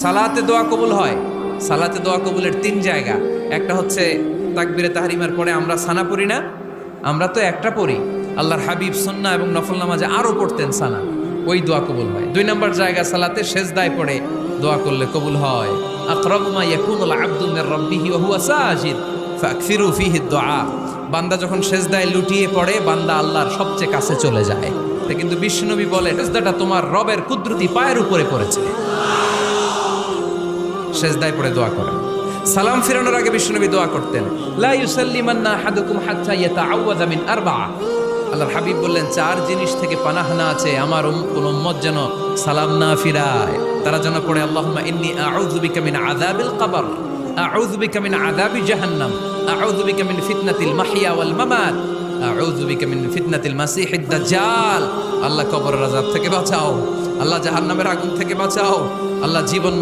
সালাতে দোয়া কবুল হয়। সালাতে দোয়া কবুলের 3 জায়গা। একটা হচ্ছে তাকবীরে তাহরিমার পরে আমরা সানা পড়ি না, আমরা তো একটা পড়ি। আল্লাহর হাবিব সুন্নাহ এবং নফল নামাজে আরো পড়তেন সানা, ওই দোয়া কবুল হয়। 2 নম্বর জায়গা সালাতে সেজদায় পড়ে দোয়া করলে কবুল হয়। আকরাবু মা ইয়াকুনুল আবদু মির রাব্বিহি ওয়া হুয়া সাজিদ ফাকসিরু ফীহি দুআ। বান্দা যখন সেজদায় লুটিয়ে পড়ে বান্দা আল্লাহর সবচেয়ে কাছে চলে যায়। কিন্তু বিশ্বনবী বলে সেজদাটা তোমার রবের কুদরতি পায়ের উপরে পড়েছে। সেজদায় পড়ে দোয়া করেন। সালাম ফিরানোর আগে বিশ্বনবী দোয়া করতেন, লা ইউসাল্লিমান্না আহাদুকুম হাত্তা ইয়াতাআওয়াযা মিন আরবা'a। আল্লাহর হাবিব বললেন 4 জিনিস থেকে পানাহানা আছে, আমার কোন উম্মত যেন সালাম না ফিরায়। তারা যেন পড়ে আল্লাহুম্মা ইন্নী আউযু বিকা মিন আযাবিল কবর, আউযু বিকা মিন আযাবি জাহান্নাম, আউযু বিকা মিন ফিতনাতিল মাহইয়া ওয়াল মামাত, আউযু বিকা মিন ফিতনাতিল মাসিহিদ দাজ্জাল। আল্লাহ কবরের আযাব থেকে বাঁচাও, আল্লাহ জাহান্নামের আগুন থেকে বাঁচাও, আল্লাহ জীবন